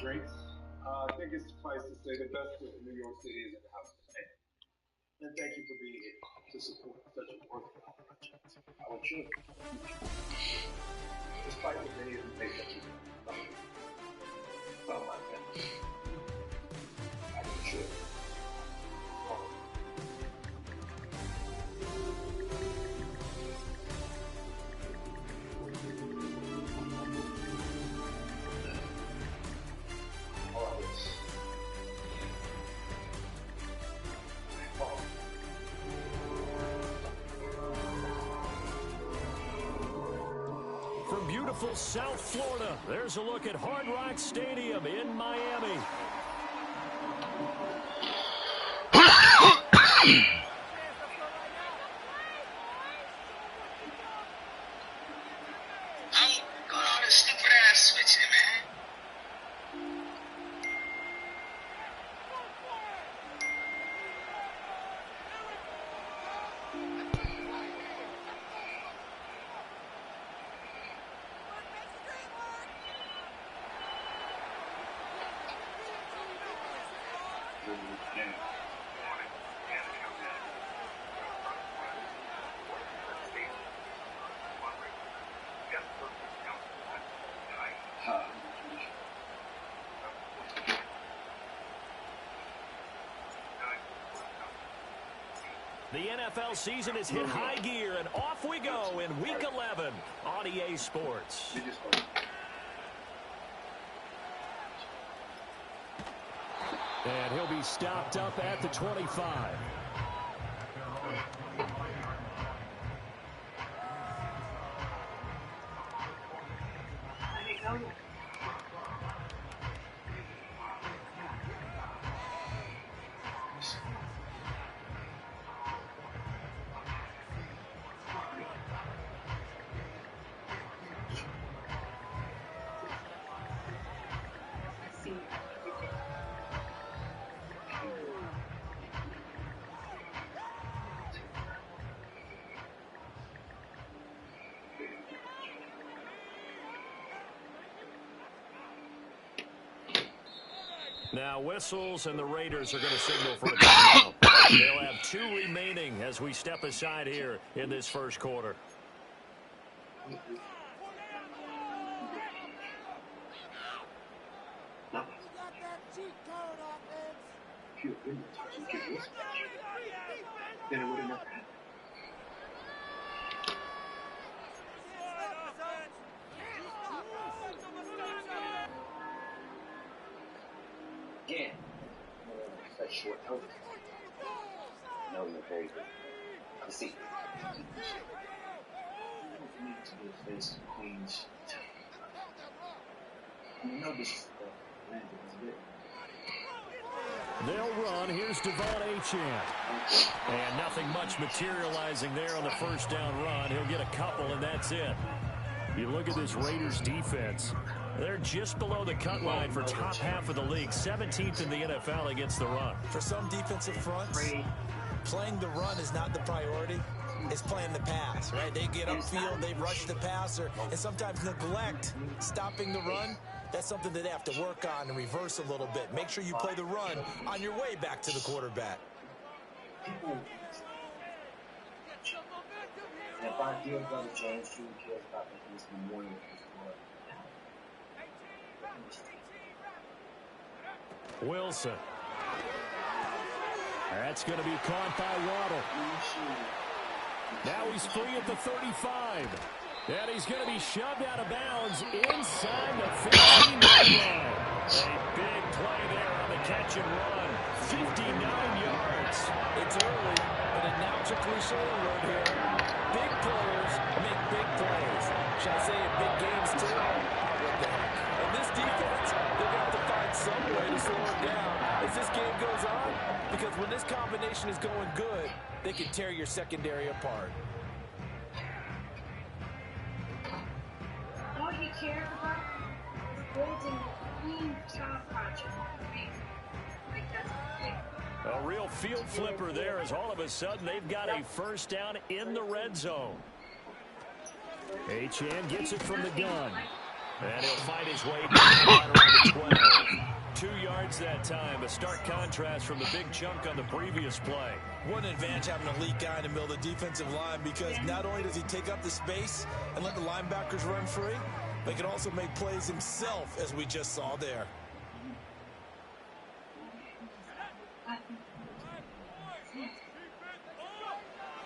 drinks. I think it's suffice to say the best of New York City is in the house today. And thank you for being here to support such a worthwhile project. Our children, despite what many of you may think you about my family, I can assure you. From beautiful South Florida, there's a look at Hard Rock Stadium in Miami. The NFL season has hit high gear, and off we go in Week 11 on EA Sports. And he'll be stopped up at the 25. Now whistles, and the Raiders are going to signal for a timeout. They'll have 2 remaining as we step aside here in this first quarter. Again, such short notice. No, you're very good. Let's see. Need to be the face of Queens. No disrespect. They'll run. Here's Devon Achane. And nothing much materializing there on the first down run. He'll get a couple, and that's it. You look at this Raiders defense. They're just below the cut line for top half of the league. 17th in the NFL against the run. For some defensive fronts, playing the run is not the priority. It's playing the pass, right? They get upfield, they rush the passer, and sometimes neglect stopping the run. That's something that they have to work on and reverse a little bit. Make sure you play the run on your way back to the quarterback. If I feel brother James truly cares about this memorial, Wilson. That's going to be caught by Waddle. Now he's free at the 35. And he's going to be shoved out of bounds inside the 15-yard line. A big play there on the catch and run. 59 yards. It's early, but a natural cliche word here. Big players make big plays. Should I say in big games too? What the heck? And this defense, they're going to have to find some way to slow it down as this game goes on. Because when this combination is going good, they can tear your secondary apart. All he cares about is building a clean child project. Like that's big. A real field flipper there as all of a sudden they've got a first down in the red zone. Achane gets it from the gun. And he'll fight his way down right around the 12. 2 yards that time. A stark contrast from the big chunk on the previous play. What an advantage having an elite guy in the middle of the defensive line, because not only does he take up the space and let the linebackers run free, but he can also make plays himself, as we just saw there.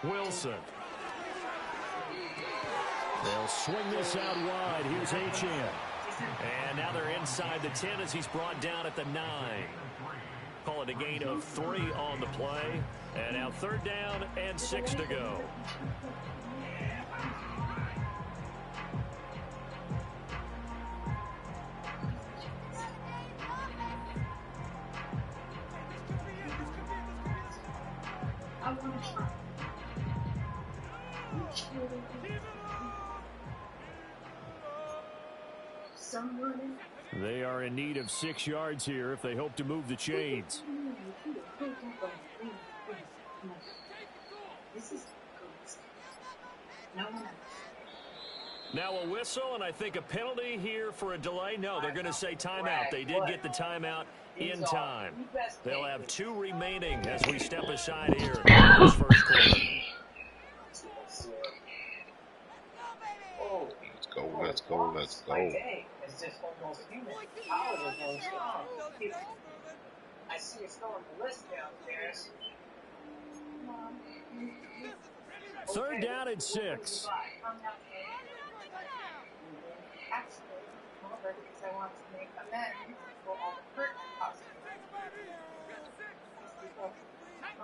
Wilson. They'll swing this out wide. Here's Achane. And now they're inside the 10 as he's brought down at the 9. Call it a gain of 3 on the play. And now 3rd down and 6 to go. They are in need of 6 yards here if they hope to move the chains. Now a whistle, and I think a penalty here for a delay. No, they're going to say timeout. They did get the timeout in time. They'll have 2 remaining as we step aside here in this first quarter. Let's go. It's just almost human. Ours are going strong. I see it's throwing the list downstairs. 3rd down and 6. Actually, over because I want to make amends for all the hurt I caused you.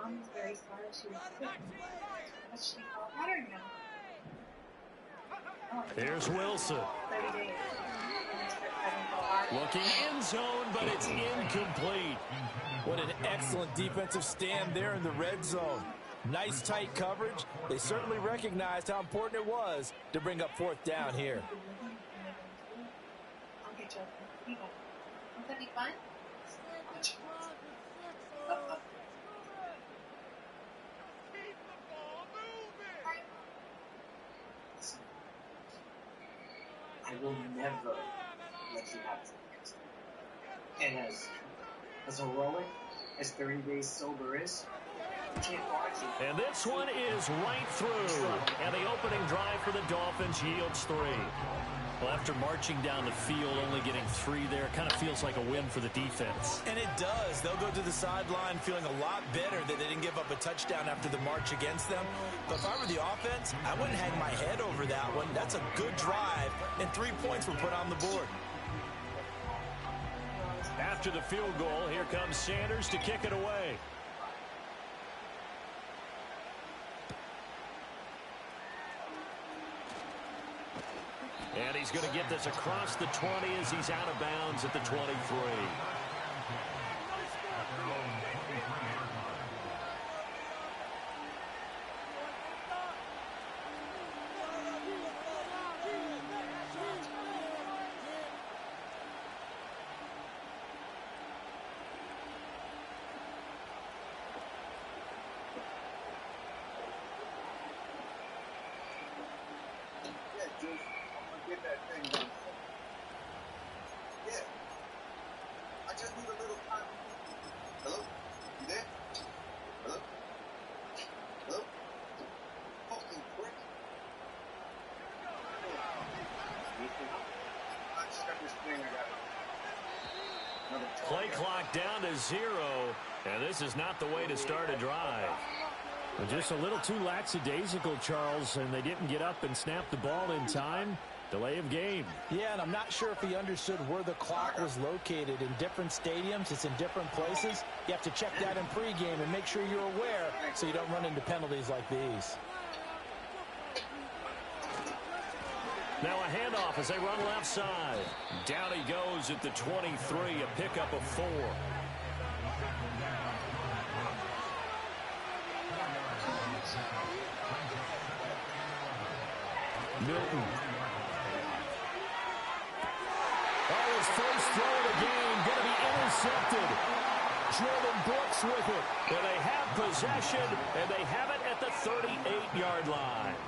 Mom's very sorry she was sick, but she felt better now. Here's Wilson. 30 days. Looking end zone, but it's incomplete. What an excellent defensive stand there in the red zone. Nice tight coverage. They certainly recognized how important it was to bring up 4th down here. Okay, Joe. Won't that be fun? I will never let you have this. And as heroic as 30 days sober is, you can't watch it. And this one is right through. And the opening drive for the Dolphins yields 3. Well, after marching down the field, only getting 3 there, kind of feels like a win for the defense. And it does. They'll go to the sideline feeling a lot better that they didn't give up a touchdown after the march against them. But if I were the offense, I wouldn't hang my head over that one. That's a good drive, and 3 points were put on the board. After the field goal, here comes Sanders to kick it away. And he's going to get this across the 20 as he's out of bounds at the 23. Play clock down to 0, and this is not the way to start a drive. Well, just a little too lackadaisical, Charles, and they didn't get up and snap the ball in time. Delay of game. Yeah, and I'm not sure if he understood where the clock was located. In different stadiums, it's in different places. You have to check that in pregame and make sure you're aware so you don't run into penalties like these. Now a handoff as they run left side. Down he goes at the 23, a pickup of 4. Milton. Oh, his first throw of the game going to be intercepted. Jordan Brooks with it. Well, they have possession, and they have it at the 38-yard line.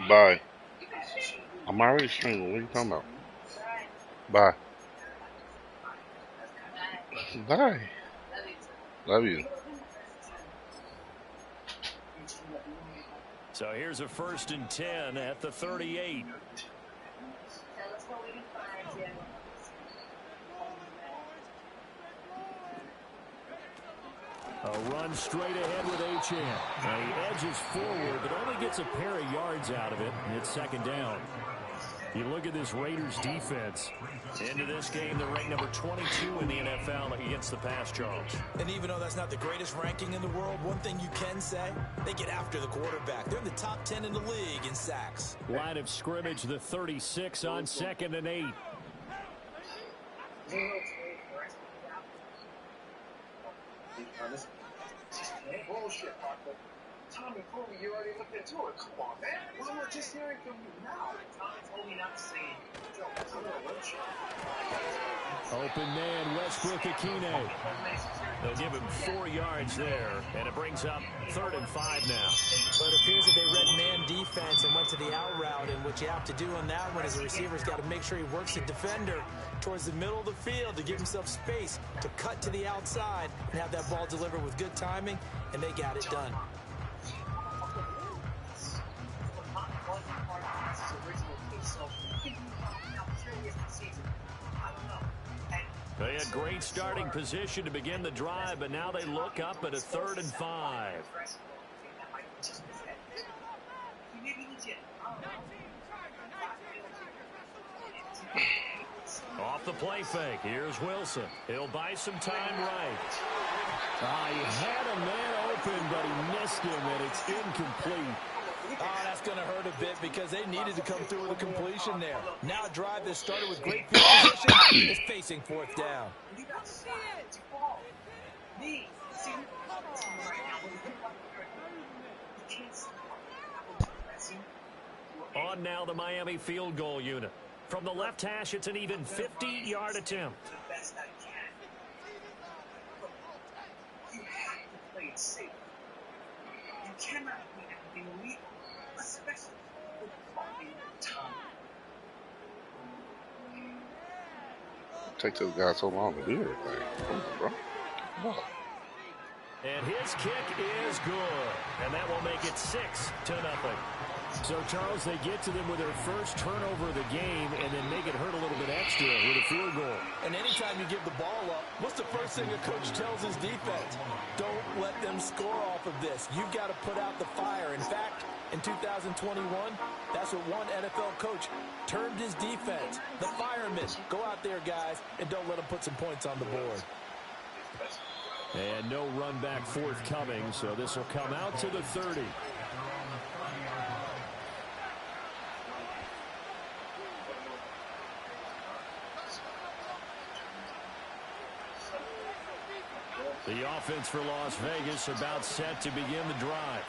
Bye. I'm already streaming. What are you talking about? Bye. Bye. Love you. So here's a 1st and 10 at the 38. A run straight ahead with Achane. And he edges forward, but only gets a pair of yards out of it. And it's 2nd down. You look at this Raiders defense. Into this game, they're ranked number 22 in the NFL against the pass, Charles. And even though that's not the greatest ranking in the world, one thing you can say, they get after the quarterback. They're in the top 10 in the league in sacks. Line of scrimmage, the 36 on 2nd and 8. Bullshit, Parker. Tommy told me you already looked into it. Come on, man. Why am I just hearing from you now? Tommy told me not to say anything. Joe, I'm gonna let you. Open man, Wk11. They'll give him 4 yards there, and it brings up 3rd and 5 now. But it appears that they read man defense and went to the out route, and what you have to do on that one is the receiver's got to make sure he works the defender towards the middle of the field to give himself space to cut to the outside and have that ball delivered with good timing, and they got it done. They had great starting position to begin the drive, but now they look up at a 3rd and 5. Off the play fake. Here's Wilson. He'll buy some time right. He had a man open, but he missed him, and it's incomplete. That's going to hurt a bit because they needed to come through with a completion there. Now a drive that started with great field position is facing 4th down. On now the Miami field goal unit. From the left hash, it's an even 50-yard attempt. You have to play it safe. You cannot be anything illegal, especially with fucking time. It takes this guy so long to do everything. Come on, bro. Come on. And his kick is good. And that will make it 6-0. So, Charles, they get to them with their first turnover of the game and then make it hurt a little bit extra with a field goal. And anytime you give the ball up, what's the first thing a coach tells his defense? Don't let them score off of this. You've got to put out the fire. In fact, in 2021, that's what one NFL coach termed his defense. The firemen. Go out there, guys, and don't let them put some points on the board. And no run back forthcoming, so this will come out to the 30. The offense for Las Vegas about set to begin the drive.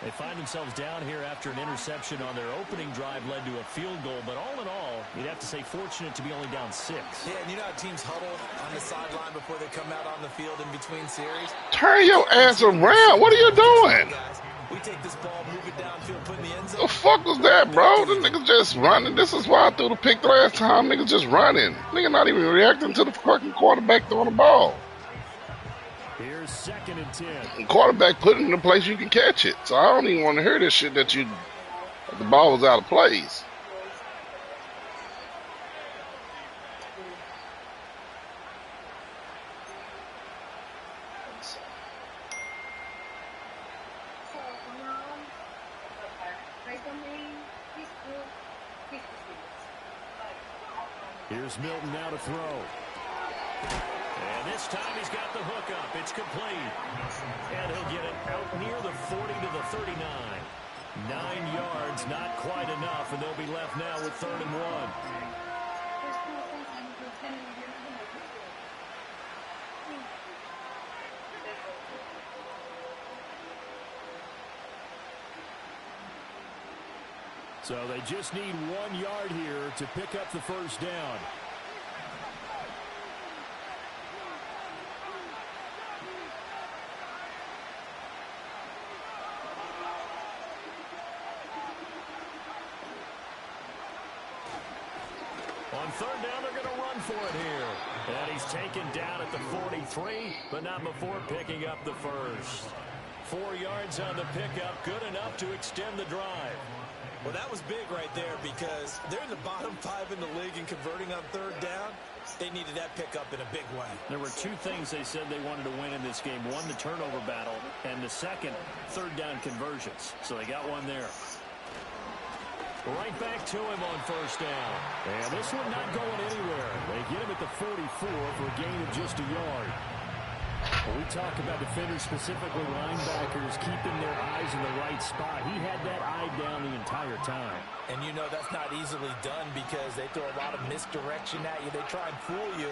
They find themselves down here after an interception on their opening drive led to a field goal. But all in all, you'd have to say fortunate to be only down 6. Yeah, and you know how teams huddle on the sideline before they come out on the field in between series? Turn your ass around. What are you doing? We take this ball, move it downfield, put in the end zone. The fuck was that, bro? The niggas just running. This is why I threw the pick the last time. Niggas just running. Nigga not even reacting to the fucking quarterback throwing the ball. Here's 2nd and 10. The quarterback put it in a place you can catch it. So I don't even want to hear this shit that the ball was out of place. Here's Milton now to throw. And this time he's got the hook up. It's complete. And he'll get it out near the 40 to the 39. 9 yards, not quite enough, and they'll be left now with 3rd and 1. So they just need 1 yard here to pick up the first down. On third down, they're going to run for it here. And he's taken down at the 43, but not before picking up the first. 4 yards on the pickup, good enough to extend the drive. Well, that was big right there because they're in the bottom 5 in the league in converting on third down. They needed that pickup in a big way. There were 2 things they said they wanted to win in this game. One, the turnover battle, and the second, third down conversions. So they got one there. Right back to him on first down. And this one not going anywhere. They get him at the 44 for a gain of just a yard. When we talk about defenders, specifically linebackers, keeping their eyes in the right spot, he had that eye down the entire time. And you know that's not easily done because they throw a lot of misdirection at you. They try and fool you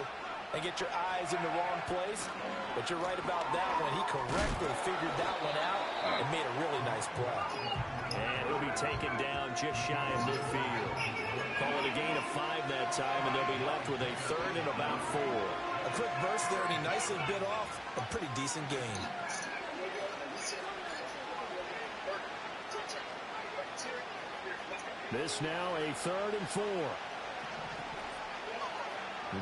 and get your eyes in the wrong place. But you're right about that one. He correctly figured that one out and made a really nice play. And he'll be taken down just shy of midfield. Call it a gain of 5 that time, and they'll be left with a third and about 4. A quick burst there, and he nicely bit off a pretty decent gain. This now a third and 4.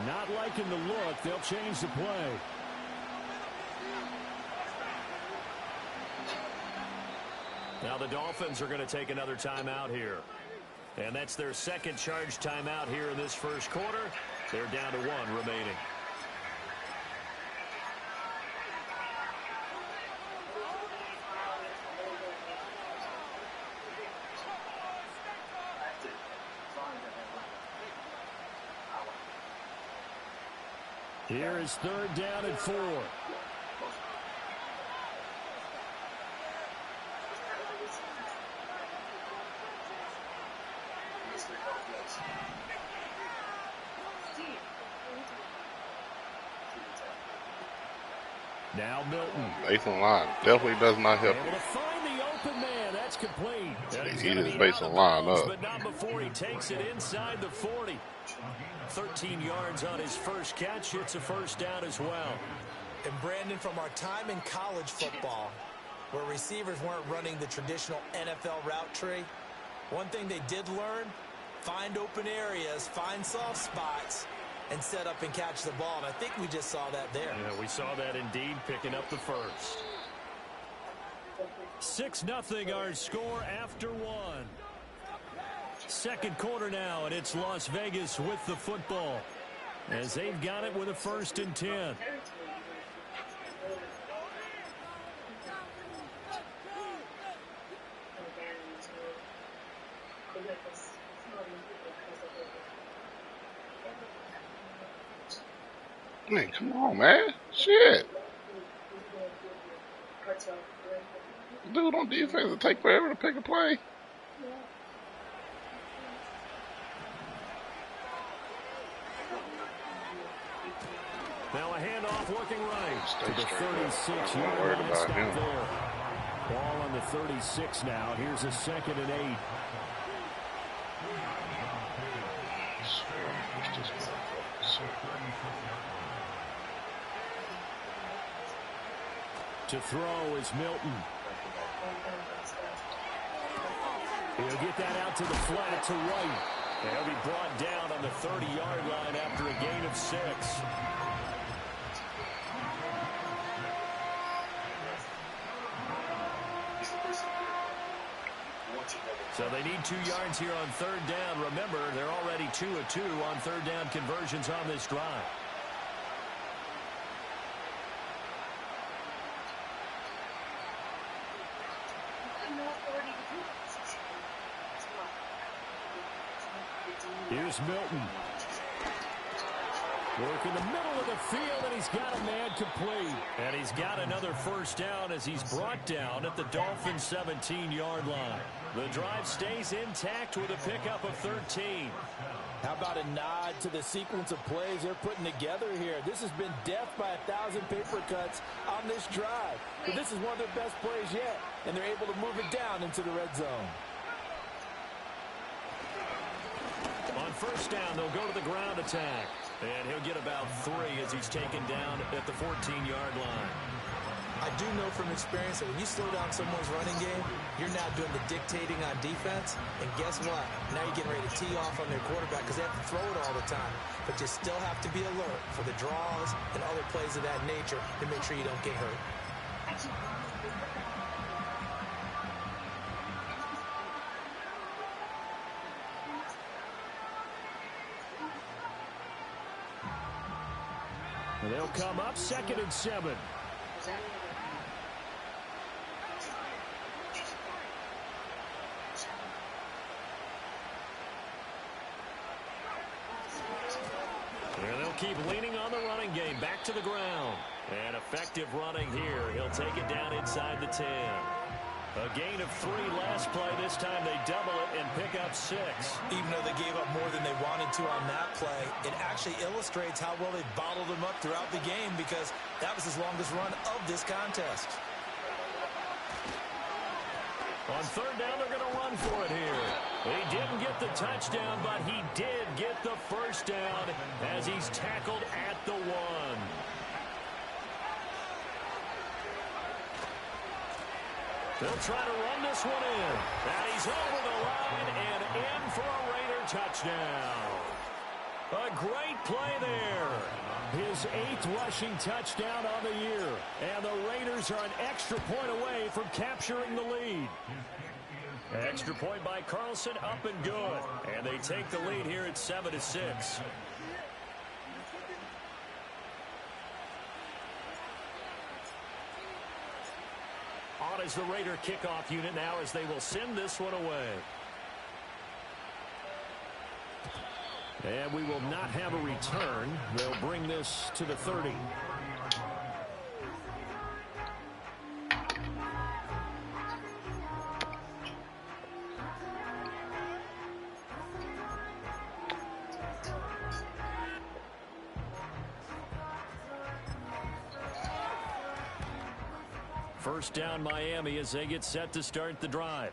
Not liking the look. They'll change the play. Now the Dolphins are going to take another timeout here. And that's their second charge timeout here in this first quarter. They're down to 1 remaining. Here is third down and 4. Now Milton. Baseline line definitely does not help Able him. to find the open man. That's complete. He is baseline line up. But not before he takes it inside the 40. 13 yards on his first catch. It's a first down as well. And Brandon, from our time in college football, where receivers weren't running the traditional NFL route tree, one thing they did learn, find open areas, find soft spots, and set up and catch the ball. And I think we just saw that there. Yeah, we saw that indeed, picking up the first. 6-0 our score after 1. Second quarter now, and it's Las Vegas with the football as they've got it with a 1st and 10. Man, come on, man. Shit. Dude on defense will take forever to pick a play. Now a handoff looking right to the 36-yard worried line. about Stop him. there. Ball on the 36 now. Here's a 2nd and 8. To throw is Milton. He'll get that out to the flat to right. And he'll be brought down on the 30-yard line after a gain of 6. So they need 2 yards here on third down. Remember, they're already 2 of 2 on third down conversions on this drive. Here's Milton. Work in the middle of the field, and he's got a man complete. And he's got another first down as he's brought down at the Dolphins' 17-yard line. The drive stays intact with a pickup of 13. How about a nod to the sequence of plays they're putting together here? This has been death by 1,000 paper cuts on this drive. But this is one of their best plays yet, and they're able to move it down into the red zone. On first down, they'll go to the ground attack. And he'll get about 3 as he's taken down at the 14-yard line. I do know from experience that when you slow down someone's running game, you're now doing the dictating on defense. And guess what? Now you're getting ready to tee off on their quarterback because they have to throw it all the time. But you still have to be alert for the draws and other plays of that nature to make sure you don't get hurt. And they'll come up 2nd and 7. And they'll keep leaning on the running game. Back to the ground. And effective running here. He'll take it down inside the 10. A gain of 3 last play. This time they double it and pick up 6. Even though they gave up more than they wanted to on that play, it actually illustrates how well they bottled them up throughout the game because that was his longest run of this contest. On 3rd down, they're going to run for it here. He didn't get the touchdown, but he did get the 1st down as he's tackled at the 1. They'll try to run this one in. And he's over the line and in for a Raider touchdown. A great play there. His 8th rushing touchdown on the year. And the Raiders are an extra point away from capturing the lead. Extra point by Carlson, up and good. And they take the lead here at 7-6. On is the Raider kickoff unit now as they will send this one away. And we will not have a return. They'll bring this to the 30. First down Miami as they get set to start the drive.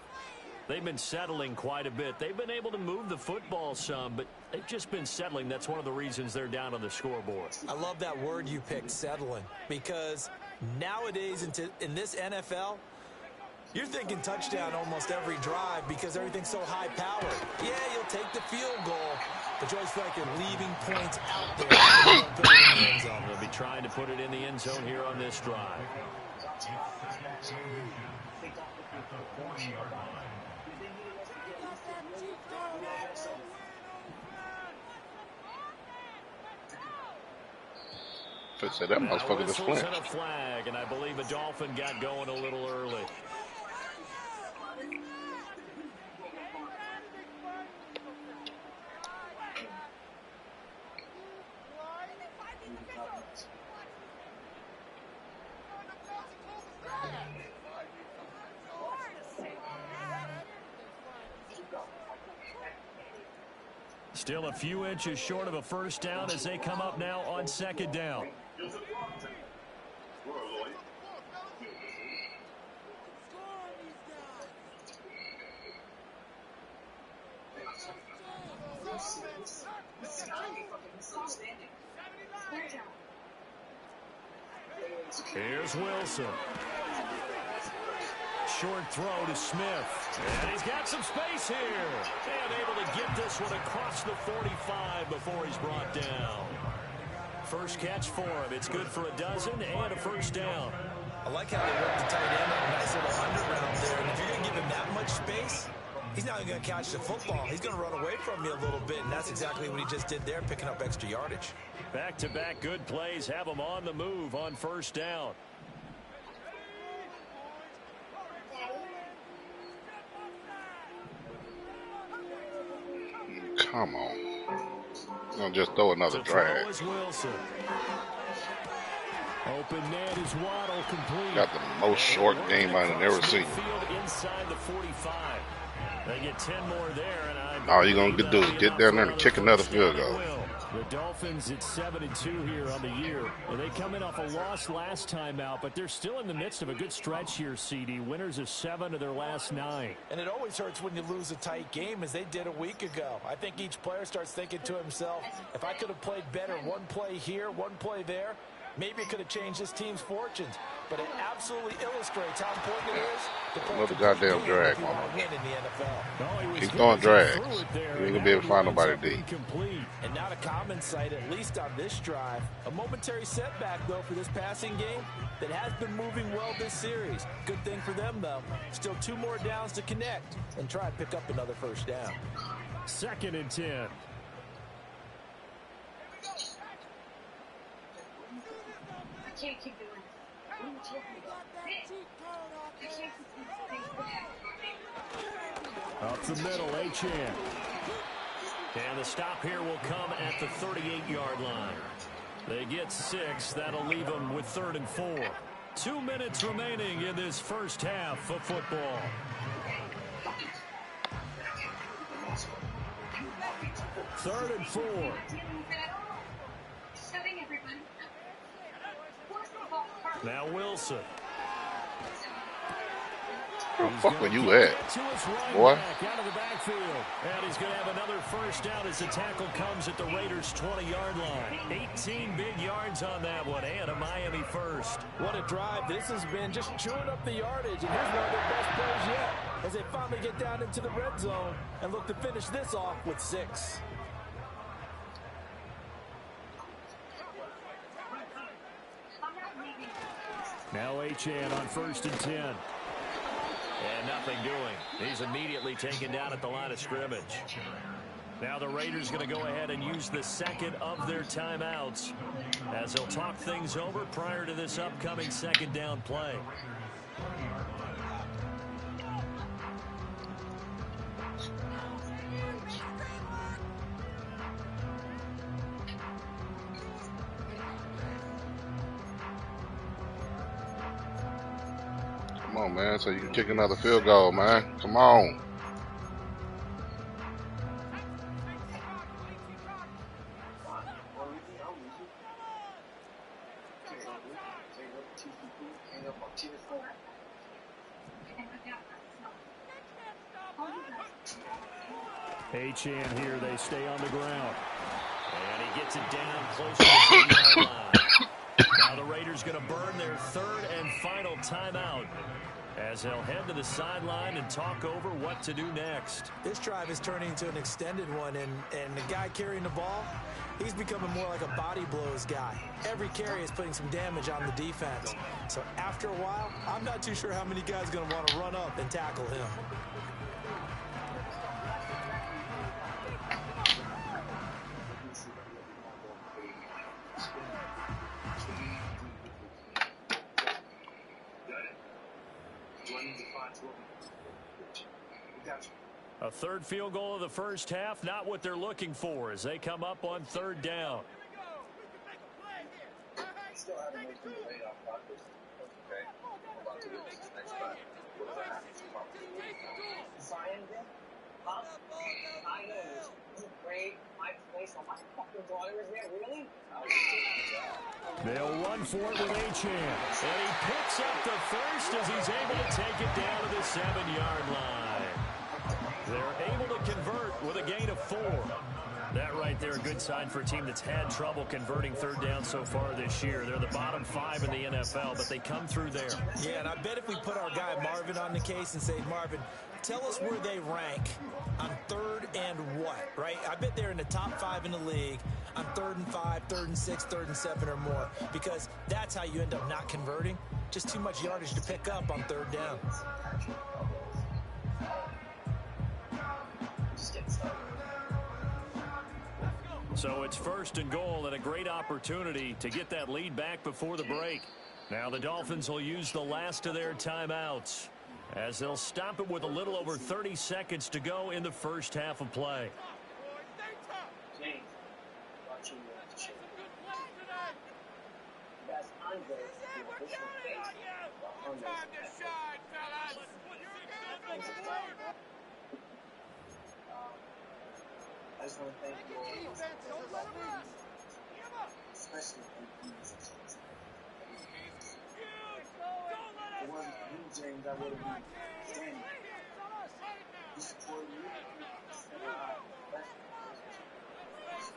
They've been settling quite a bit. They've been able to move the football some, but they've just been settling. That's one of the reasons they're down on the scoreboard. I love that word you picked, settling, because nowadays in this NFL, you're thinking touchdown almost every drive because everything's so high-powered. Yeah, you'll take the field goal, but you always feel like you're leaving points out there. And you don't put it in the end zone. They'll be trying to put it in the end zone here on this drive. Say that motherfucker just flinched. And a flag, and I believe a Dolphin got going a little early. Still a few inches short of a first down as they come up now on 2nd down. Here's Wilson. Short throw to Smith. And he's got some space here. And able to get this one across the 45 before he's brought down. First catch for him. It's good for a dozen and a first down. I like how they work the tight end on a nice little underground there. And if you're going to give him that much space, he's not even going to catch the football. He's going to run away from you a little bit, and that's exactly what he just did there, picking up extra yardage. Back-to-back good plays have him on the move on first down. Come on. Don't just throw another drag. Open net is Waddle complete. Got the most short game I've ever seen. Inside the 45. They get 10 more there, and all you're going to do is get down there and kick another field goal. The Dolphins at 7-2 here on the year. And they come in off a loss last time out, but they're still in the midst of a good stretch here, CD. Winners of 7 of their last 9. And it always hurts when you lose a tight game, as they did a week ago. I think each player starts thinking to himself, if I could have played better one play here, one play there, Maybe it could have changed this team's fortunes, but it absolutely illustrates how important it is to play Another goddamn drag, if you want to win in the NFL. Keep throwing drags. You ain't gonna be able to find nobody D. And not a common sight, at least on this drive. A momentary setback, though, for this passing game that has been moving well this series. Good thing for them, though. Still 2 more downs to connect and try and pick up another first down. 2nd and 10. I can't keep doing this. What are you talking about? I can't keep doing things. Up the middle, Achane. And the stop here will come at the 38-yard line. They get 6. That'll leave them with 3rd and 4. 2 minutes remaining in this first half of football. Third and 4. Now Wilson. Where the fuck were you at, boy? Out of the backfield. And he's going to have another first down as the tackle comes at the Raiders' 20-yard line. 18 big yards on that one, and a Miami first. What a drive this has been, just chewing up the yardage. And here's one of their best plays yet as they finally get down into the red zone and look to finish this off with 6. Now Achane on 1st and 10. And nothing doing. He's immediately taken down at the line of scrimmage. Now the Raiders going to go ahead and use the 2nd of their timeouts as they'll talk things over prior to this upcoming 2nd down play. Come on, man, so you can kick another field goal, man. Come on. Achane here, they stay on the ground. And he gets it down close to the 10-yard line. Now the Raiders going to burn their 3rd and final timeout as they'll head to the sideline and talk over what to do next. This drive is turning into an extended one, and the guy carrying the ball, he's becoming more like a body blows guy. Every carry is putting some damage on the defense. So after a while, I'm not too sure how many guys are going to want to run up and tackle him. A 3rd field goal of the first half, not what they're looking for as they come up on 3rd down. Still haven't made the layoff practice. Okay. About to do this next time. What does that have to do? Zion did? Huh? I know this. You afraid my place on my fucking daughter is there, really? They'll run for it with Achane. And he picks up the first as he's able to take it down to the 7-yard line. They're able to convert with a gain of 4. That right there, a good sign for a team that's had trouble converting 3rd down so far this year. They're the bottom 5 in the NFL, but they come through there. Yeah, and I bet if we put our guy Marvin on the case and say, Marvin, tell us where they rank on 3rd and what, right? I bet they're in the top 5 in the league on 3rd and 5, 3rd and 6, 3rd and 7 or more, because that's how you end up not converting. Just too much yardage to pick up on 3rd down. So it's 1st and goal and a great opportunity to get that lead back before the break. Now the Dolphins will use the last of their timeouts as they'll stop it with a little over 30 seconds to go in the first half of play. James, watching you at the show. That's Andre, the official face. I just want to thank you all, especially for the situations. If it wasn't for you, James, I would have been standing. You supported me.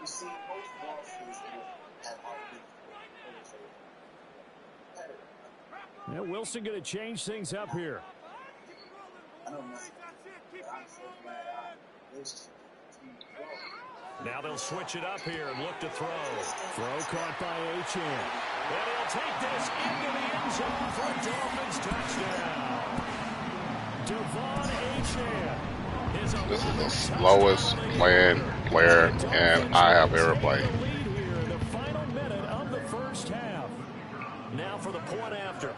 You see, most bosses have heartbeats. Yeah, Wilson going to change things up here. Now they'll switch it up here and look to throw. Throw caught by Achane. And he'll take this into the end zone for a Dolphins touchdown. Devon Achane. This is the slowest playing player, and I have airplane. The final minute of the first half. Now for the point after.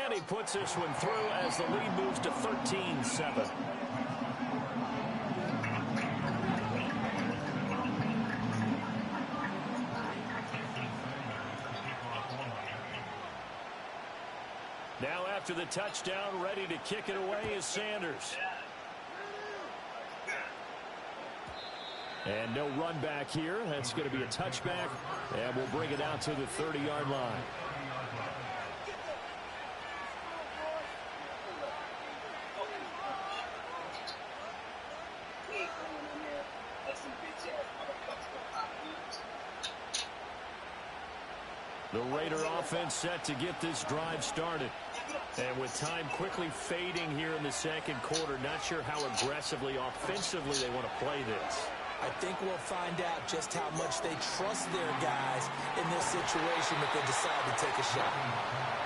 And he puts this one through as the lead moves to 13-7. Now after the touchdown, ready to kick it away is Sanders. And no run back here. That's going to be a touchback. And we'll bring it out to the 30-yard line. The Raider offense set to get this drive started. And with time quickly fading here in the second quarter, not sure how aggressively, offensively they want to play this. I think we'll find out just how much they trust their guys in this situation if they decide to take a shot.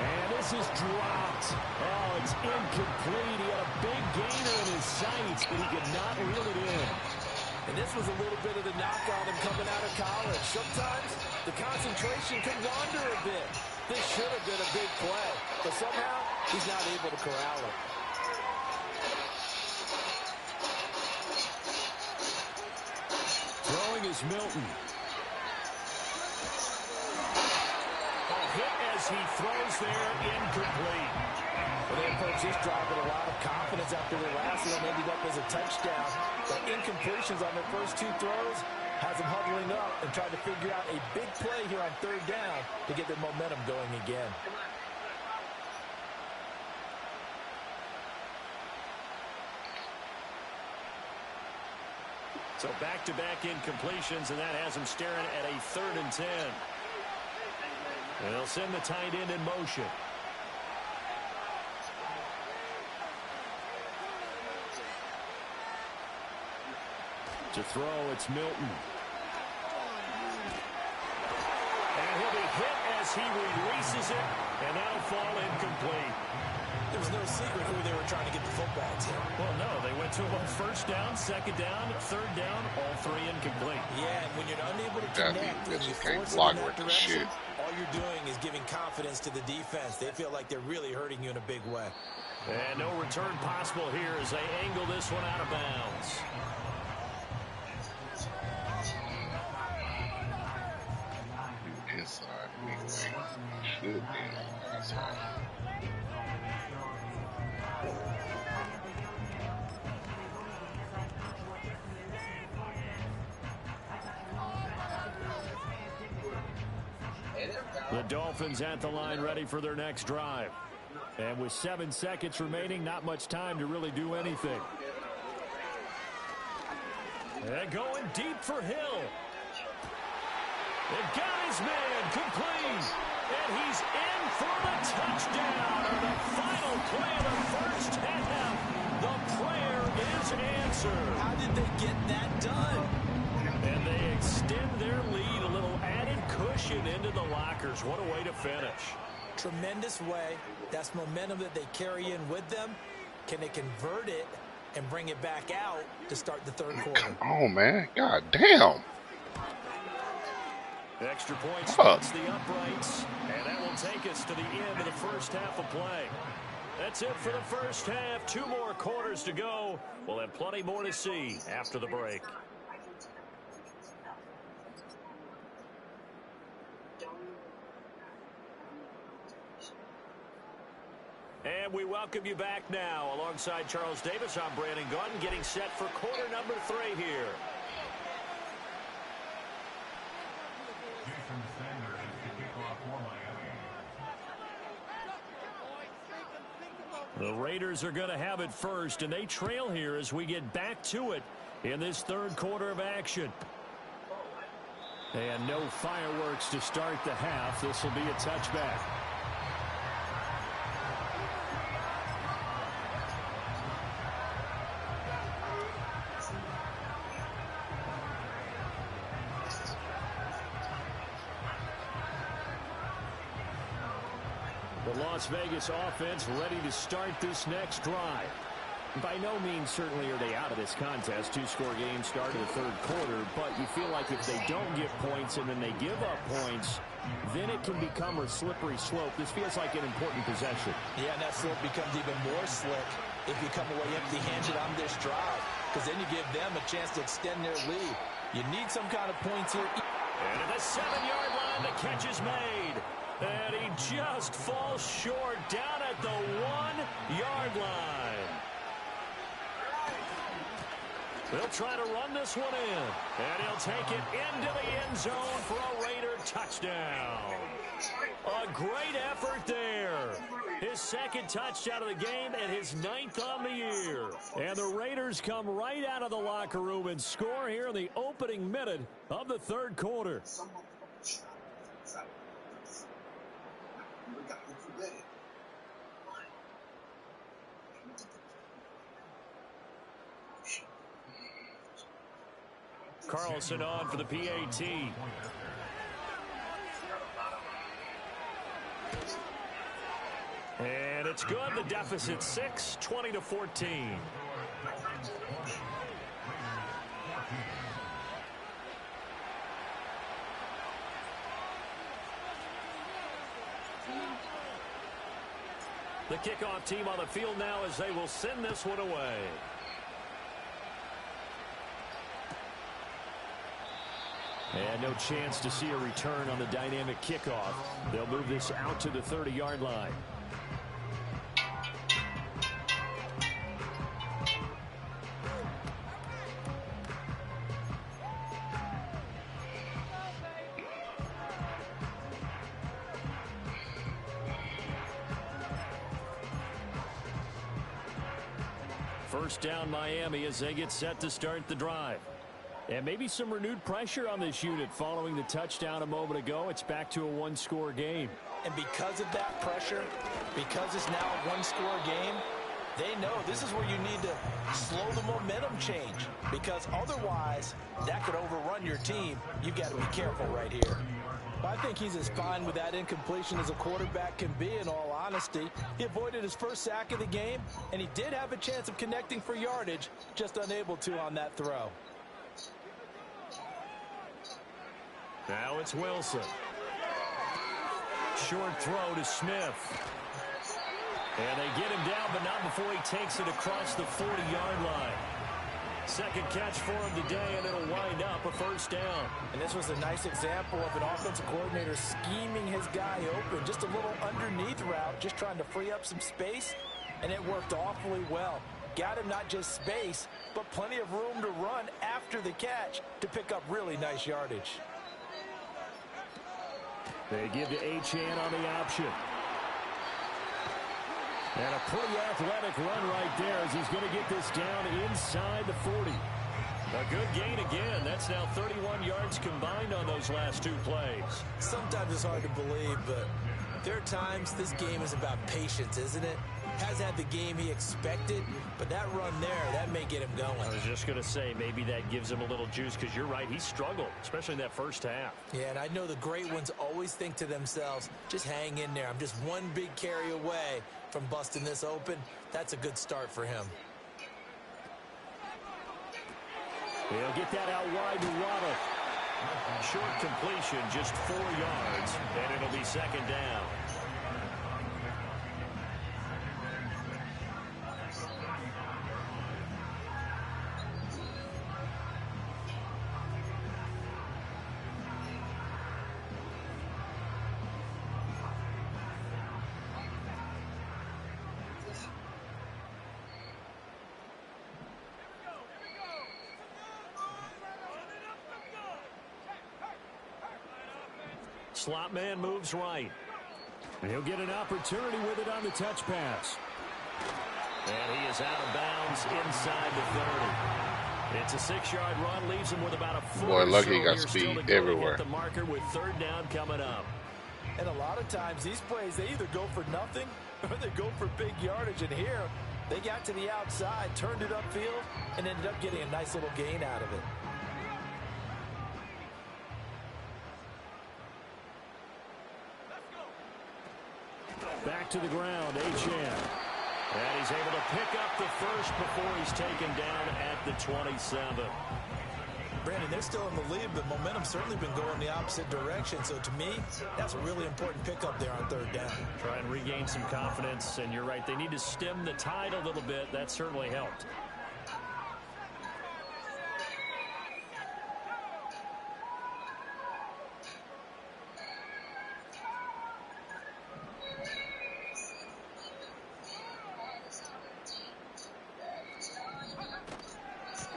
And this is dropped. Oh, it's incomplete. He had a big gainer in his sights, but he could not reel it in. And this was a little bit of the knock on him coming out of college. Sometimes the concentration can wander a bit. This should have been a big play, but somehow he's not able to corral it. Throwing is Milton. A hit as he throws there, incomplete. Well, they approach this drive with a lot of confidence after their last one ended up as a touchdown. But incompletions on their first two throws has them huddling up and trying to figure out a big play here on third down to get their momentum going again. So back-to-back incompletions, and that has them staring at a 3rd and 10. And they'll send the tight end in motion. To throw, it's Milton. And he'll be hit as he releases it, and that'll fall incomplete. There was no secret who they were trying to get the football to. Well, no, they went to him on 1st down, 2nd down, 3rd down, all 3 incomplete. Yeah, and when you're unable to connect, when you force it in that direction, all you're doing is giving confidence to the defense. They feel like they're really hurting you in a big way. And no return possible here as they angle this one out of bounds. Inside, should be inside. The Dolphins at the line ready for their next drive. And with 7 seconds remaining, not much time to really do anything. And going deep for Hill. They've got his man complete. And he's in for the touchdown on the final play of the first half. The prayer is answered. How did they get that done? And they extend their lead, a little added cushion into the lockers. What a way to finish. Tremendous way. That's momentum that they carry in with them. Can they convert it and bring it back out to start the third quarter? Come on, man. God damn. Extra point spots the uprights, and that will take us to the end of the first half of play. That's it for the first half. 2 more quarters to go. We'll have plenty more to see after the break. And we welcome you back now. Alongside Charles Davis, I'm Brandon Gaudin, getting set for quarter number 3 here. The Raiders are going to have it first, and they trail here as we get back to it in this third quarter of action. And no fireworks to start the half. This will be a touchback. The Las Vegas offense ready to start this next drive. By no means certainly are they out of this contest. Two-score game start of the third quarter, but you feel like if they don't get points and then they give up points, then it can become a slippery slope. This feels like an important possession. Yeah, and that slope becomes even more slick if you come away empty-handed on this drive, because then you give them a chance to extend their lead. You need some kind of points here. And at the 7-yard line, the catch is made. And he just falls short down at the 1-yard line. They'll try to run this one in. And he'll take it into the end zone for a Raider touchdown. A great effort there. His second touchdown of the game and his 9th on the year. And the Raiders come right out of the locker room and score here in the opening minute of the third quarter. Carlson on for the PAT. And it's good. The deficit 6, 20-14. The kickoff team on the field now as they will send this one away. And no chance to see a return on the dynamic kickoff. They'll move this out to the 30-yard line. First down Miami as they get set to start the drive. And maybe some renewed pressure on this unit following the touchdown a moment ago. It's back to a one-score game. And because of that pressure, because it's now a one-score game, they know this is where you need to slow the momentum change. Because otherwise, that could overrun your team. You've got to be careful right here. I think he's as fine with that incompletion as a quarterback can be, in all honesty. He avoided his first sack of the game, and he did have a chance of connecting for yardage, just unable to on that throw. Now it's Wilson. Short throw to Smith. And they get him down, but not before he takes it across the 40-yard line. Second catch for him today, and it'll wind up a first down. And this was a nice example of an offensive coordinator scheming his guy open. Just a little underneath route, just trying to free up some space, and it worked awfully well. Got him not just space, but plenty of room to run after the catch to pick up really nice yardage. They give to Achane on the option. And a pretty athletic run right there as he's going to get this down inside the 40. A good gain again. That's now 31 yards combined on those last two plays. Sometimes it's hard to believe, but there are times this game is about patience, isn't it? Hasn't had the game he expected, but that run there, that may get him going. I was just going to say, maybe that gives him a little juice, because you're right, he struggled, especially in that first half. Yeah, and I know the great ones always think to themselves, just hang in there. I'm just one big carry away from busting this open. That's a good start for him. He'll get that out wide to Waddle. Short completion, just 4 yards, and it'll be second down. Slot man moves right. And he'll get an opportunity with it on the touch pass. And he is out of bounds inside the 30. It's a 6-yard run, leaves him with about a foot. Boy, or lucky so he got here speed still to go everywhere. to hit the marker with 3rd down coming up. And a lot of times these plays, they either go for nothing or they go for big yardage. And here, they got to the outside, turned it upfield, and ended up getting a nice little gain out of it. Back to the ground, H.N. And he's able to pick up the first before he's taken down at the 27. Brandon, they're still in the lead, but momentum's certainly been going the opposite direction. So to me, that's a really important pickup there on 3rd down. Try and regain some confidence, and you're right. They need to stem the tide a little bit. That certainly helped.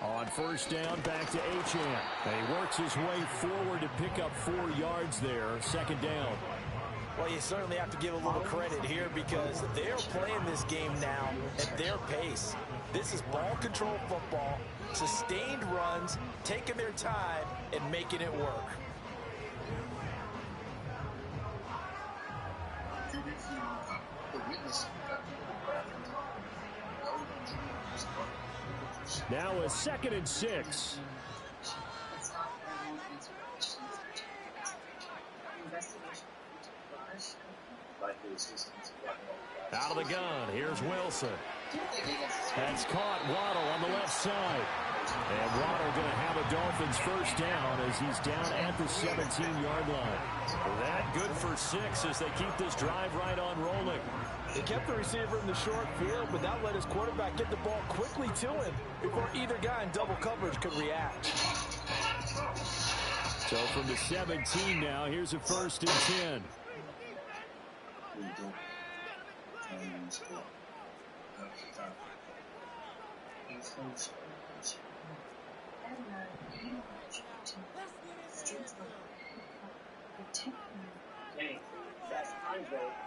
On 1st down, back to H.N. And he works his way forward to pick up 4 yards there. 2nd down. Well, you certainly have to give a little credit here because they're playing this game now at their pace. This is ball control football, sustained runs, taking their time and making it work. Now a 2nd and 6. Out of the gun, here's Wilson. That's caught Waddle on the left side. And Waddle going to have a Dolphins 1st down as he's down at the 17-yard line. That good for 6 as they keep this drive right on rolling. They kept the receiver in the short field, but now let his quarterback get the ball quickly to him before either guy in double coverage could react. So from the 17 now, here's a 1st and 10.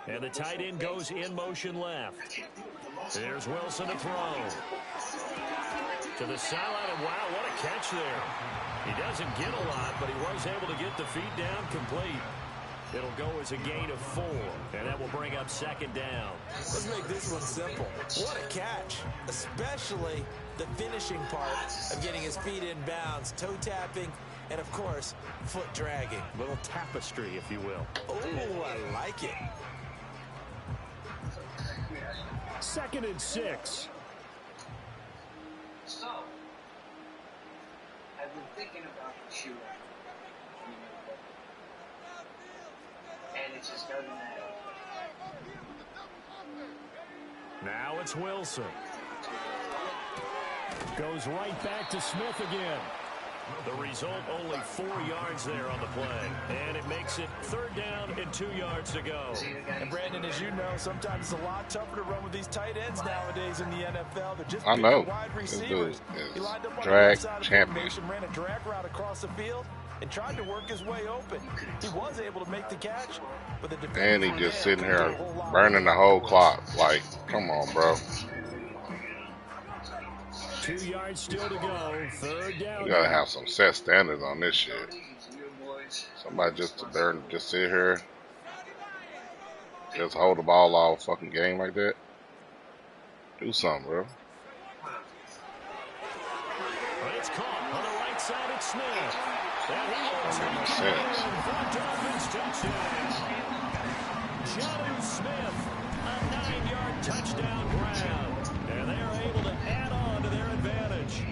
And the tight end goes in motion left. There's Wilson to throw. To the sideline, and wow, what a catch there. He doesn't get a lot, but he was able to get the feet down complete. It'll go as a gain of 4, and that will bring up 2nd down. Let's make this one simple. What a catch, especially the finishing part of getting his feet in bounds, toe tapping, and of course, foot dragging. Little tapestry, if you will. Oh, I like it. 2nd and 6. So, I've been thinking about the shoe. And it just doesn't matter. Now it's Wilson. Goes right back to Smith again. The result, only 4 yards there on the play. And it makes it 3rd down and 2 yards to go. And Brandon, as you know, sometimes it's a lot tougher to run with these tight ends nowadays in the NFL. They're just bigger wide receivers. This He lined up on drag the left side of the champion. formation, ran a drag route across the field, and tried to work his way open. He was able to make the catch, but the defender And he just sitting here burning the whole clock. Like, come on, bro. 2 yards still to go. 3rd down. You gotta have some set standards on this shit. Somebody just sit here, just hold the ball all fucking game like that. Do something, bro. It's caught on the right side. It's Smith. And he will Makes take sense. the Dolphins touchdown. Jonnu Smith, a 9-yard touchdown grab. And they are able to add on to their advantage.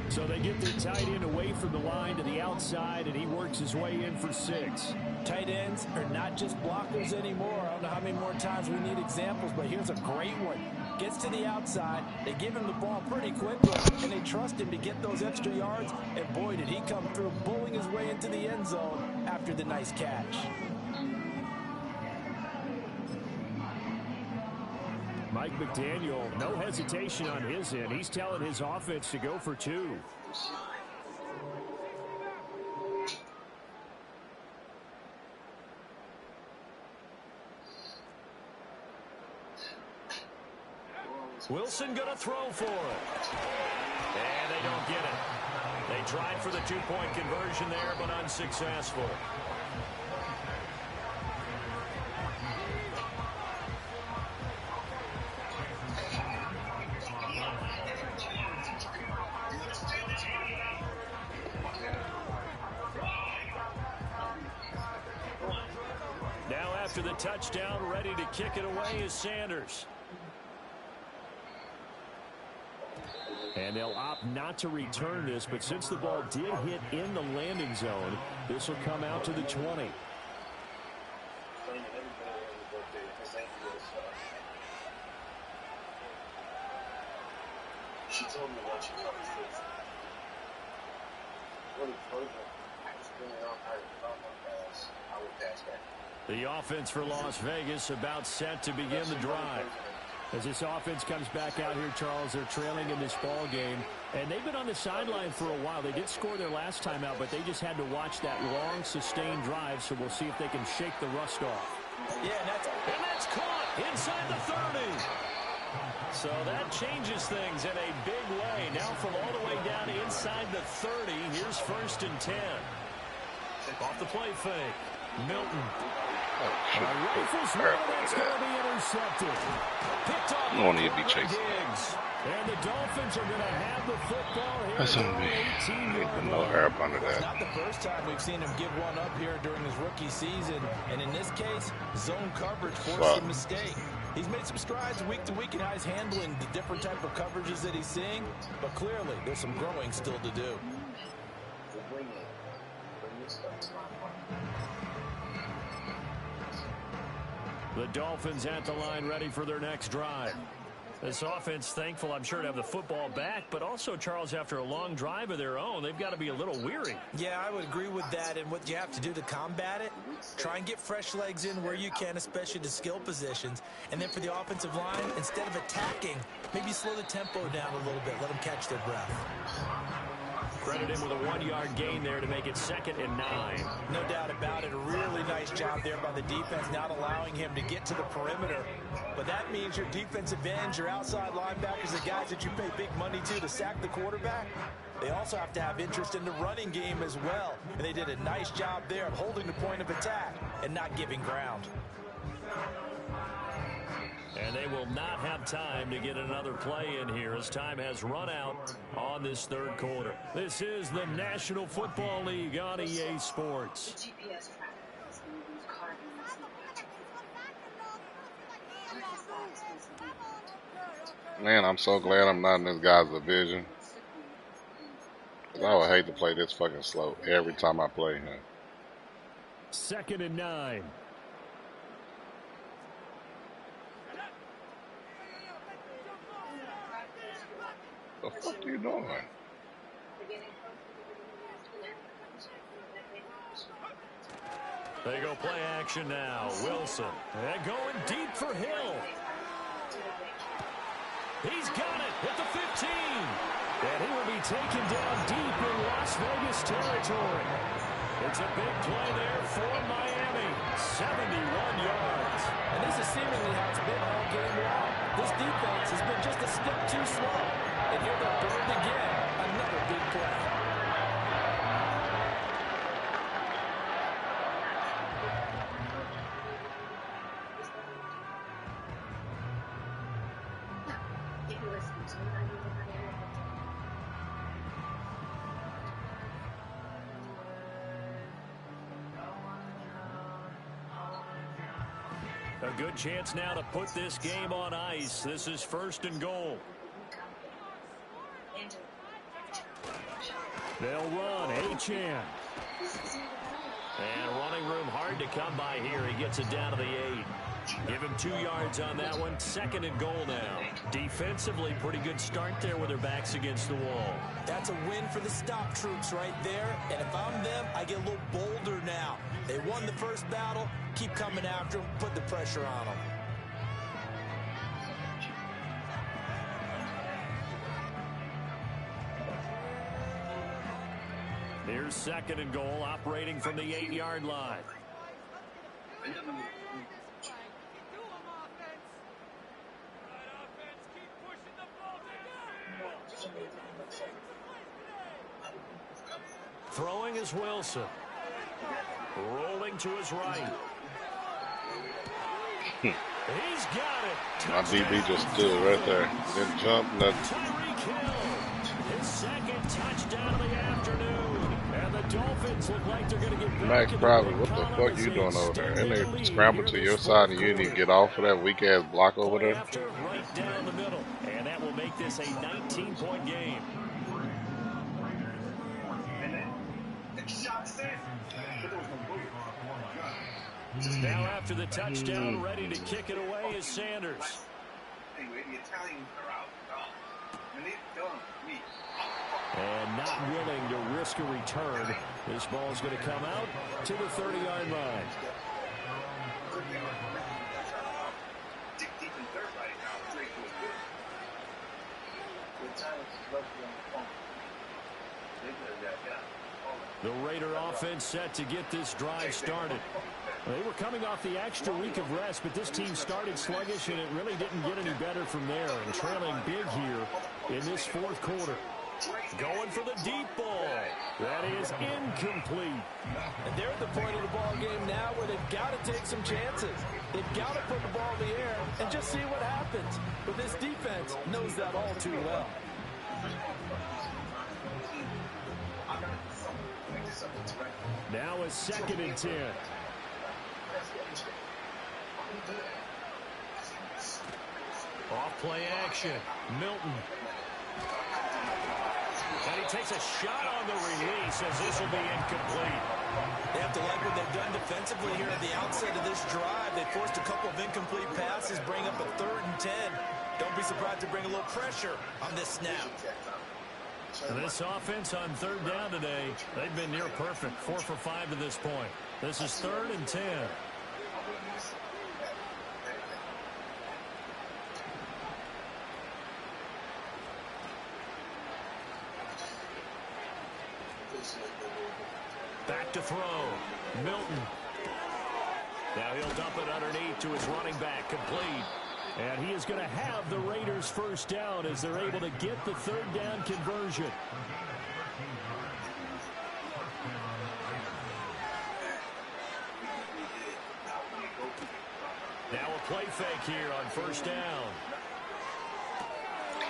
So they get their tight end away from the line to the outside, and he works his way in for 6. Tight ends are not just blockers anymore. I don't know how many more times we need examples, but here's a great one. Gets to the outside, they give him the ball pretty quickly, and they trust him to get those extra yards, and boy, did he come through, bowling his way into the end zone after the nice catch. Mike McDaniel, no hesitation on his end. He's telling his offense to go for 2. Wilson going to throw for it. And they don't get it. They tried for the two-point conversion there, but unsuccessful. Now after the touchdown, ready to kick it away is Sanders. And they'll opt not to return this, but since the ball did hit in the landing zone, this will come out to the 20. She told me what she comes to. What a program. I would pass back. The offense for Las Vegas about set to begin the drive. As this offense comes back out here, Charles, they're trailing in this ball game, and they've been on the sideline for a while. They did score their last time out, but they just had to watch that long, sustained drive, so we'll see if they can shake the rust off. Yeah, and that's caught inside the 30. So that changes things in a big way. Now from all the way down inside the 30, here's 1st and 10. Off the play fake. Milton. A rifle throw that's going to be intercepted. Picked off. No need to be chasing. And the Dolphins are going to have the football here. That's on me. No hair up under that. It's not the first time we've seen him give one up here during his rookie season. And in this case, zone coverage forced a mistake. He's made some strides week to week in how he's handling the different type of coverages that he's seeing. But clearly, there's some growing still to do. The Dolphins at the line ready for their next drive. This offense thankful, I'm sure, to have the football back, but also, Charles, after a long drive of their own, they've got to be a little weary. Yeah, I would agree with that, and what you have to do to combat it, try and get fresh legs in where you can, especially the skill positions. And then for the offensive line, instead of attacking, maybe slow the tempo down a little bit, let them catch their breath. Credit him with a 1-yard gain there to make it 2nd and 9. No doubt about it. A really nice job there by the defense, not allowing him to get to the perimeter. But that means your defensive ends, your outside linebackers, the guys that you pay big money to sack the quarterback, they also have to have interest in the running game as well. And they did a nice job there of holding the point of attack and not giving ground. And they will not have time to get another play in here as time has run out on this 3rd quarter. This is the National Football League on EA Sports. Man, I'm so glad I'm not in this guy's division. I would hate to play this fucking slow every time I play him. 2nd and 9. What the fuck are you doing? They go play action now. Wilson. And going deep for Hill. He's got it at the 15. And he will be taken down deep in Las Vegas territory. It's a big play there for Miami. 71 yards. And this is seemingly how it's been all game long. This defense has been just a step too slow. And here they're burned again. Another big play. A good chance now to put this game on ice. This is 1st and goal. They'll run. Achane. And running room hard to come by here. He gets it down to the 8. Give him 2 yards on that one. 2nd and goal now. Defensively, pretty good start there with their backs against the wall. That's a win for the stop troops right there. And if I'm them, I get a little bolder now. They won the first battle. Keep coming after them. Put the pressure on them. Here's 2nd and goal, operating from the 8-yard line. Throwing is Wilson. Rolling to his right. He's got it. My DB just stood right there. Didn't jump, nothing. Tyreek Hill. His second touchdown of the afternoon. And the Dolphins look like they're going to get back. Max Crosby, what the fuck you doing over there? And they scramble to your side and you didn't even get off of that weak ass block over there. After, right down the middle. And that will make this a 19-point game. Now after the touchdown, ready to kick it away is Sanders. Anyway, the Italians are out. And they've done me. And not willing to risk a return. This ball is going to come out to the 30-yard line. The Raider offense set to get this drive started. They were coming off the extra week of rest, but this team started sluggish, and it really didn't get any better from there. And trailing big here in this fourth quarter. Going for the deep ball. That is incomplete. And they're at the point of the ball game now where they've got to take some chances. They've got to put the ball in the air and just see what happens. But this defense knows that all too well. Now a 2nd and 10. Off play action. Milton. And he takes a shot on the release as this will be incomplete. They have to like what they've done defensively here at the outset of this drive. They forced a couple of incomplete passes, bring up a 3rd and 10. Don't be surprised to bring a little pressure on this snap. This offense on 3rd down today, they've been near perfect. 4 for 5 to this point. This is 3rd and 10. Back to throw. Milton. Now he'll dump it underneath to his running back. Complete. And he is going to have the Raiders first down as they're able to get the 3rd down conversion. Now a play fake here on 1st down.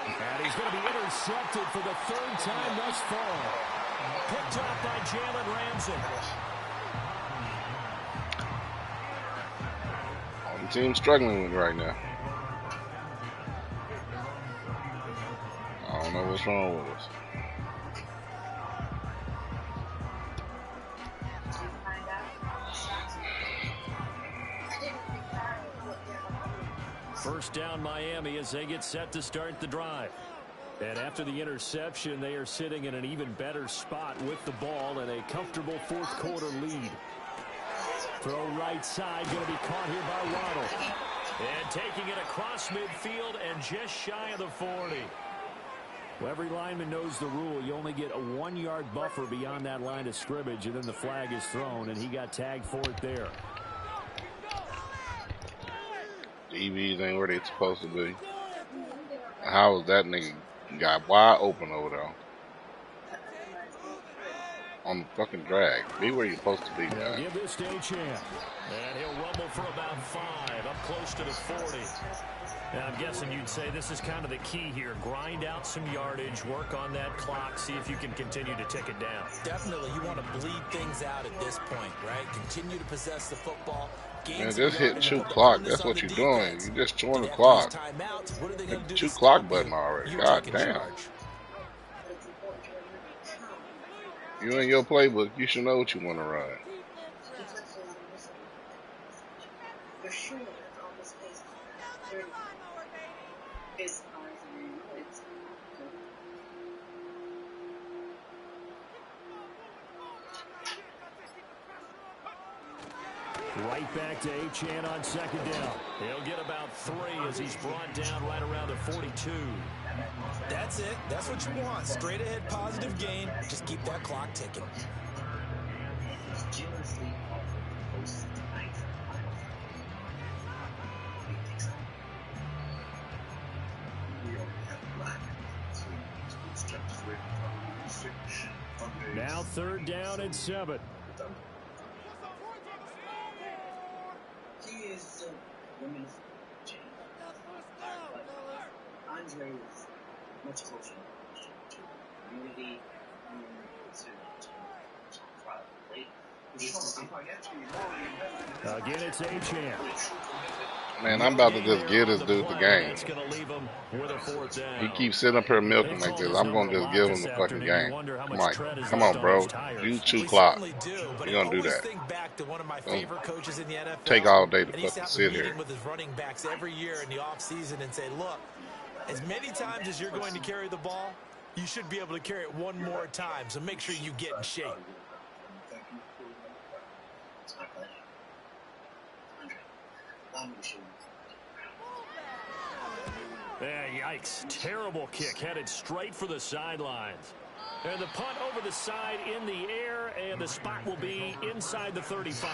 And he's going to be intercepted for the 3rd time thus far. Picked up by Jalen Ramsey. The team's struggling with right now. I don't know what's wrong with us. First down Miami as they get set to start the drive. And after the interception, they are sitting in an even better spot with the ball and a comfortable 4th quarter lead. Throw right side, going to be caught here by Waddle. And taking it across midfield and just shy of the 40. Well, every lineman knows the rule. You only get a 1-yard buffer beyond that line of scrimmage, and then the flag is thrown, and he got tagged for it there. DBs ain't where they supposed to be. How was that nigga got wide open over there? On the fucking drag. Be where you're supposed to be, man. Give this to Achane. And he'll rumble for about 5, up close to the 40. Now, I'm guessing you'd say this is kind of the key here. Grind out some yardage, work on that clock, see if you can continue to tick it down. Definitely, you want to bleed things out at this point, right? Continue to possess the football. Man, just hit 2 clock. That's what you're doing. You just chewing the clock. Hit the 2 clock button already. God damn. You in your playbook, you should know what you want to run. Right back to Achane on 2nd down. He'll get about 3 as he's brought down right around the 42. That's it. That's what you want. Straight ahead positive gain. Just keep that clock ticking. Now 3rd down and 7. He is a woman of change. But Andre is much closer to community and Again, it's Achane. Man, I'm about to just give this dude the game. He keeps sitting up here milking like this. I'm going to just give him the fucking game. Mike, come on, bro. Use 2 clock. You're going to do that. Think back to one of my favorite coaches in the NFL. Take all day to and he's fucking having sit a meeting here. with his running backs every year in the offseason and say, look, as many times as you're going to carry the ball, you should be able to carry it one more time. So make sure you get in shape. Yeah, yikes. Terrible kick. Headed straight for the sidelines. And the punt over the side in the air, and the spot will be inside the 35.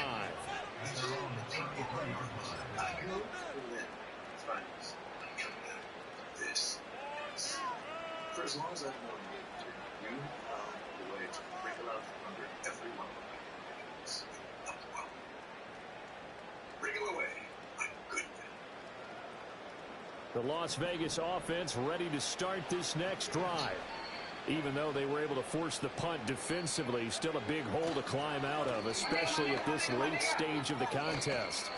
For as long as I've known you, you found a way to bring love under every one of them. Bring him away. I'm good. The Las Vegas offense ready to start this next drive. Even though they were able to force the punt defensively, still a big hole to climb out of, especially at this late stage of the contest.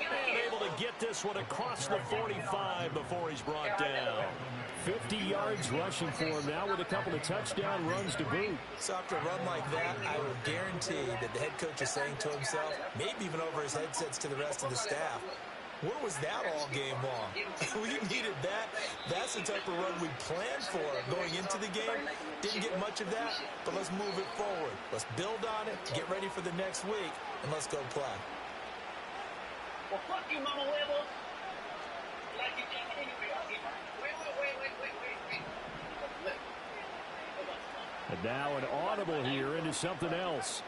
And able to get this one across the 45 before he's brought down. 50 yards rushing for him now with a couple of touchdown runs to boot. So after a run like that, I would guarantee that the head coach is saying to himself, maybe even over his headsets to the rest of the staff, where was that all game long? We needed that. That's the type of run we planned for going into the game. Didn't get much of that, but let's move it forward. Let's build on it, get ready for the next week, and let's go play. Well, fuck you, Mama Huevo. Like you can't anyway. Wait. And now an audible here into something else.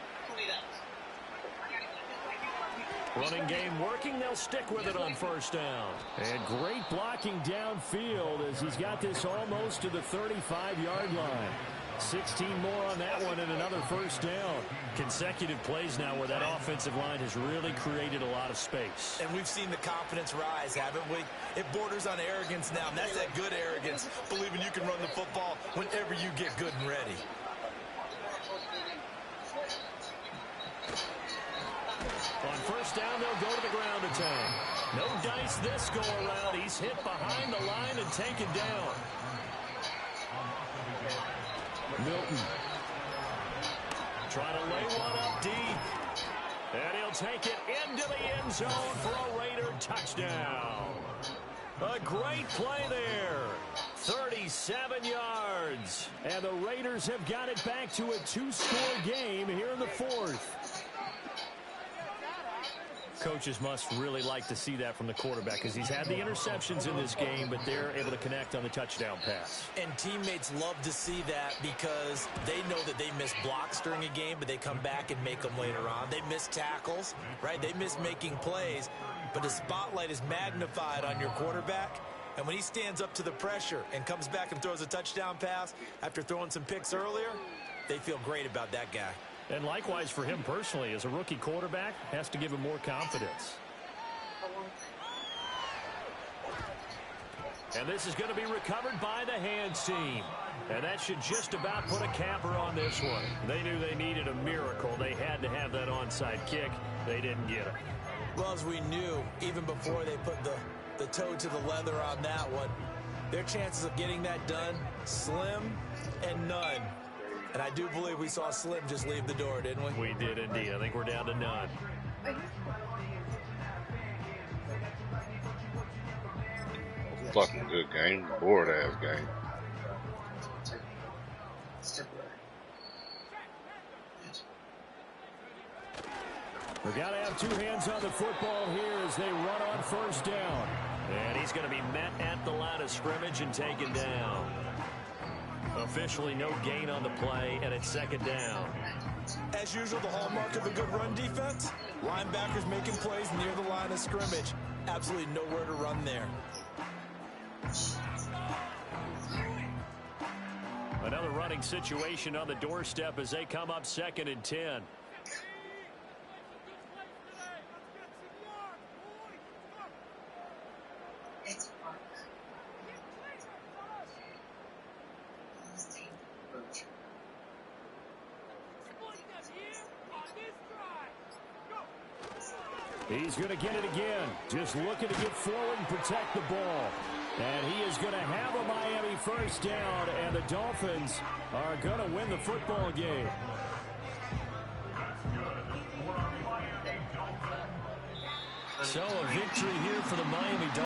Running game working. They'll stick with it on 1st down. And great blocking downfield as he's got this almost to the 35-yard line. 16 more on that one and another 1st down. Consecutive plays now where that offensive line has really created a lot of space. And we've seen the confidence rise, haven't we? It borders on arrogance now, and that's that good arrogance, believing you can run the football whenever you get good and ready. On 1st down, they'll go to the ground attack. No dice this go around. He's hit behind the line and taken down. Milton. Trying to lay one up deep. And he'll take it into the end zone for a Raider touchdown. A great play there. 37 yards. And the Raiders have got it back to a 2-score game here in the 4th. Coaches must really like to see that from the quarterback because he's had the interceptions in this game, but they're able to connect on the touchdown pass. And teammates love to see that because they know that they miss blocks during a game, but they come back and make them later on. They miss tackles, right? They miss making plays, but the spotlight is magnified on your quarterback. And when he stands up to the pressure and comes back and throws a touchdown pass after throwing some picks earlier, they feel great about that guy. And likewise for him personally, as a rookie quarterback, has to give him more confidence. And this is going to be recovered by the hands team. And that should just about put a capper on this one. They knew they needed a miracle. They had to have that onside kick. They didn't get it. Well, as we knew, even before they put the toe to the leather on that one, their chances of getting that done, slim and none. And I do believe we saw Slim just leave the door, didn't we? We did indeed. I think we're down to none. Fucking good game. Bored-ass game. We've got to have 2 hands on the football here as they run on 1st down. And he's going to be met at the line of scrimmage and taken down. Officially no gain on the play, and it's 2nd down. As usual, the hallmark of a good run defense, linebackers making plays near the line of scrimmage. Absolutely nowhere to run there. Another running situation on the doorstep as they come up 2nd and 10. It's fun. He's going to get it again. Just looking to get forward and protect the ball. And he is going to have a Miami first down, and the Dolphins are going to win the football game. So a victory here for the Miami Dolphins.